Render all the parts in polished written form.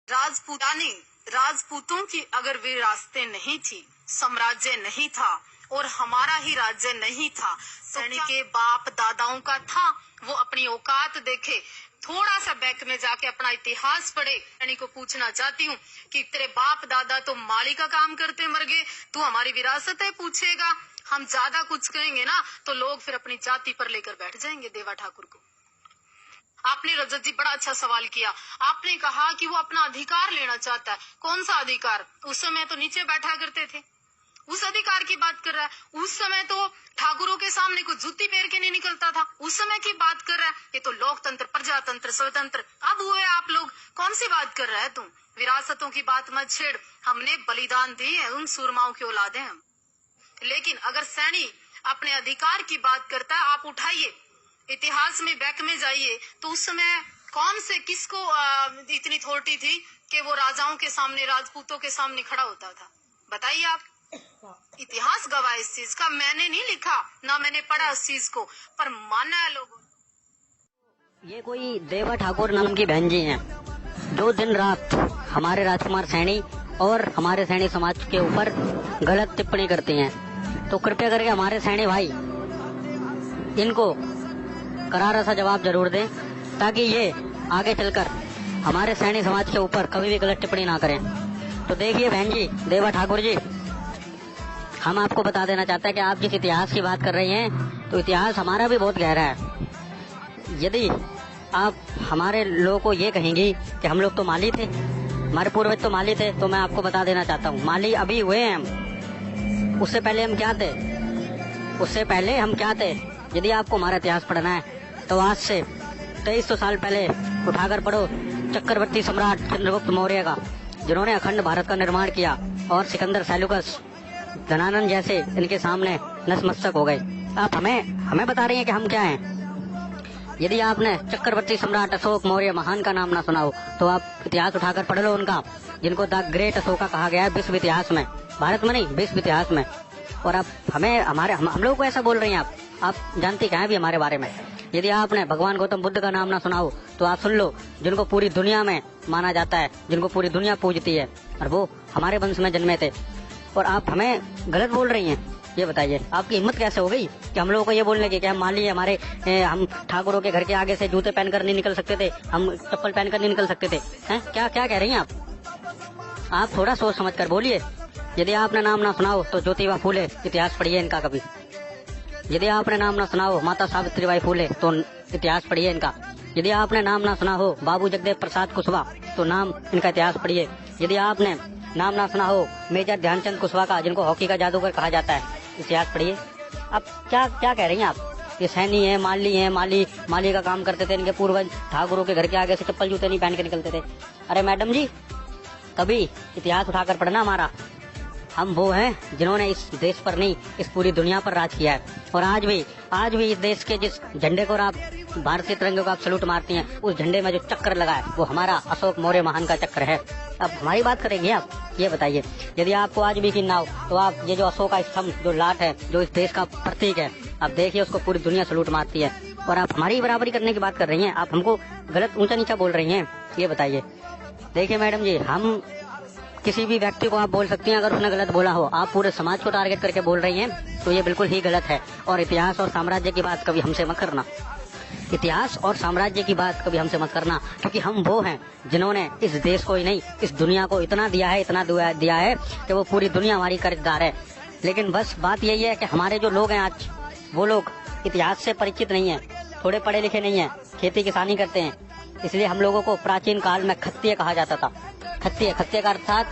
राजपूतानी राजपूतों की अगर विरासतें नहीं थी, साम्राज्य नहीं था और हमारा ही राज्य नहीं था, सैनिक के बाप दादाओं का था। वो अपनी औकात देखे, थोड़ा सा बैक में जाके अपना इतिहास पढ़े। सैनिक को पूछना चाहती हूँ कि तेरे बाप दादा तो माली का काम करते मर गए, तू हमारी विरासतें पूछेगा? हम ज्यादा कुछ कहेंगे ना तो लोग फिर अपनी जाति पर लेकर बैठ जाएंगे देवा ठाकुर को। आपने रजत जी बड़ा अच्छा सवाल किया। आपने कहा कि वो अपना अधिकार लेना चाहता है। कौन सा अधिकार? उस समय तो नीचे बैठा करते थे, उस अधिकार की बात कर रहा है। उस समय तो ठाकुरों के सामने कोई जूती पैर के नहीं निकलता था, उस समय की बात कर रहा है। ये तो लोकतंत्र, प्रजातंत्र, स्वतंत्र अब हुए आप लोग। कौन सी बात कर रहा है तुम? विरासतों की बात मत छेड़। हमने बलिदान दिए हैं, उन सूरमाओं की औलादे हम। लेकिन अगर सैनी अपने अधिकार की बात करता है, आप उठाइए इतिहास में बैक में जाइए, तो उस समय कौन से किसको इतनी अथॉरिटी थी कि वो राजाओं के सामने, राजपूतों के सामने खड़ा होता था? बताइए आप। इतिहास गवाह इस चीज का। मैंने नहीं लिखा, ना मैंने पढ़ा उस चीज को, पर माना है लोगों ने। ये कोई देवा ठाकुर नाम की बहन जी हैं जो दिन रात हमारे राजकुमार सैनी और हमारे सैनी समाज के ऊपर गलत टिप्पणी करती हैं। तो कृपया करके हमारे सैनी भाई इनको करारा सा जवाब जरूर दें, ताकि ये आगे चलकर हमारे सैनी समाज के ऊपर कभी भी गलत टिप्पणी ना करें। तो देखिए बहन जी, देवा ठाकुर जी, हम आपको बता देना चाहते हैं कि आप जिस इतिहास की बात कर रही हैं, तो इतिहास हमारा भी बहुत गहरा है। यदि आप हमारे लोगों को ये कहेंगी कि हम लोग तो माली थे, हमारे पूर्वज तो माली थे, तो मैं आपको बता देना चाहता हूँ, माली अभी हुए हैं हम। उससे पहले हम क्या थे? उससे पहले हम क्या थे? यदि आपको हमारा इतिहास पढ़ना है तो आज से 2300 साल पहले उठाकर पढ़ो चक्रवर्ती सम्राट चंद्रगुप्त मौर्य का, जिन्होंने अखंड भारत का निर्माण किया, और सिकंदर सैलुकस, धनानंद जैसे इनके सामने नतमस्तक हो गए। आप हमें बता रही हैं कि हम क्या हैं? यदि आपने चक्रवर्ती सम्राट अशोक मौर्य महान का नाम ना सुना हो, तो आप इतिहास उठाकर पढ़ लो उनका, जिनको द ग्रेट अशोका कहा गया है विश्व इतिहास में, भारत में नहीं विश्व इतिहास में। और आप हम लोगों को ऐसा बोल रही हैं। आप जानती क्या है भी हमारे बारे में? यदि आपने भगवान गौतम बुद्ध का नाम ना सुना हो, तो आप सुन लो, जिनको पूरी दुनिया में माना जाता है, जिनको पूरी दुनिया पूजती है, और वो हमारे वंश में जन्मे थे, और आप हमें गलत बोल रही हैं। ये बताइए, आपकी हिम्मत कैसे हो गई कि हम लोगों को ये बोलने की कि हम माली, हमारे हम ठाकुरों के घर के आगे से जूते पहनकर नहीं निकल सकते थे, हम चप्पल पहनकर नहीं निकल सकते थे? हैं? क्या क्या कह रही हैं आप? आप थोड़ा सोच समझ कर बोलिए। यदि आपने नाम ना सुना हो तो ज्योतिबा फूले, इतिहास पढ़िए इनका कभी। यदि आपने नाम ना सुना हो माता सावित्रीबाई फूले, तो इतिहास पढ़िए इनका। यदि आपने नाम ना सुना हो बाबू जगदेव प्रसाद कुशवाहा, तो नाम इनका इतिहास पढ़िए। यदि आपने नाम ना सुना हो मेजर ध्यानचंद कुशवाहा का, जिनको हॉकी का जादूगर कहा जाता है, इतिहास पढ़िए। अब क्या क्या कह रही हैं आप? ये सैनी है, माली का काम करते थे, इनके पूर्वज ठाकुरों के घर के आगे से चप्पल जूते नहीं पहन के निकलते थे। अरे मैडम जी, कभी इतिहास उठाकर पढ़ना हमारा। हम वो हैं जिन्होंने इस देश पर नहीं, इस पूरी दुनिया पर राज किया है। और आज भी इस देश के जिस झंडे को आप, भारतीय तिरंगे को आप सलूट मारती हैं, उस झंडे में जो चक्र लगा है वो हमारा अशोक मौर्य महान का चक्र है। अब हमारी बात करेंगे आप? ये बताइए, यदि आपको आज भी कीन ना हो, तो आप ये जो अशोक का स्तंभ, जो लाट है, जो इस देश का प्रतीक है, आप देखिए, उसको पूरी दुनिया सलूट मारती है। और आप हमारी बराबरी करने की बात कर रही हैं, आप हमको गलत ऊंचा नीचा बोल रही हैं। ये बताइए। देखिए मैडम जी, हम किसी भी व्यक्ति को आप बोल सकती हैं अगर उसने गलत बोला हो, आप पूरे समाज को टारगेट करके बोल रही हैं, तो ये बिल्कुल ही गलत है। और इतिहास और साम्राज्य की बात कभी हमसे मत करना। इतिहास और साम्राज्य की बात कभी हमसे मत करना, क्योंकि हम वो हैं जिन्होंने इस देश को ही नहीं, इस दुनिया को इतना दिया है कि वो पूरी दुनिया हमारी कर्जदार है। लेकिन बस बात यही है कि हमारे जो लोग हैं आज, वो लोग इतिहास से परिचित नहीं है, थोड़े पढ़े लिखे नहीं है, खेती किसानी करते हैं, इसलिए हम लोगों को प्राचीन काल में खत्तिय कहा जाता था। खत्तिय का अर्थात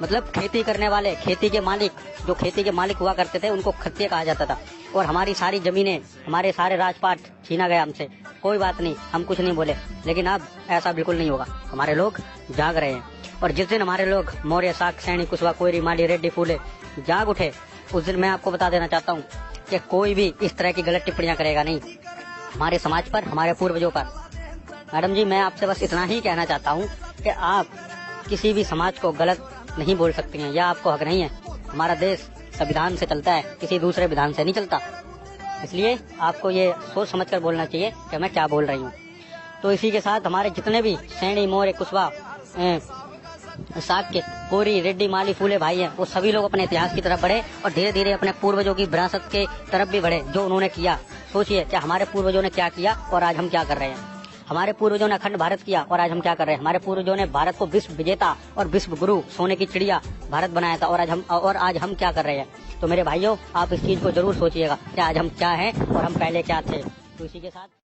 मतलब खेती करने वाले, खेती के मालिक, जो खेती के मालिक हुआ करते थे, उनको खत्तिय कहा जाता था। और हमारी सारी जमीनें, हमारे सारे राजपाट छीना गया हमसे। कोई बात नहीं, हम कुछ नहीं बोले, लेकिन अब ऐसा बिल्कुल नहीं होगा। हमारे लोग जाग रहे हैं, और जिस दिन हमारे लोग मौर्य, शाक, सैनी, कुशवाहा, कोयरी, माली, रेड्डी, फूले जाग उठे, उस दिन मैं आपको बता देना चाहता हूँ कि कोई भी इस तरह की गलत टिप्पणियां करेगा नहीं हमारे समाज पर, हमारे पूर्वजों पर। मैडम जी, मैं आपसे बस इतना ही कहना चाहता हूँ कि आप किसी भी समाज को गलत नहीं बोल सकती हैं, या आपको हक नहीं है। हमारा देश संविधान से चलता है, किसी दूसरे विधान से नहीं चलता। इसलिए आपको ये सोच समझकर बोलना चाहिए कि मैं क्या बोल रही हूँ। तो इसी के साथ हमारे जितने भी सैनी, मौर्य, कुशवाहा, शाक्य, कोरी, रेड्डी, माली, फूले भाई हैं, वो सभी लोग अपने इतिहास की तरफ बढ़े और धीरे धीरे अपने पूर्वजों की विरासत के तरफ भी बढ़े जो उन्होंने किया। सोचिए क्या हमारे पूर्वजों ने क्या किया और आज हम क्या कर रहे हैं। हमारे पूर्वजों ने अखंड भारत किया और आज हम क्या कर रहे हैं। हमारे पूर्वजों ने भारत को विश्व विजेता और विश्व गुरु, सोने की चिड़िया भारत बनाया था और आज हम क्या कर रहे हैं। तो मेरे भाइयों, आप इस चीज को जरूर सोचिएगा कि आज हम क्या हैं और हम पहले क्या थे। तो इसी के साथ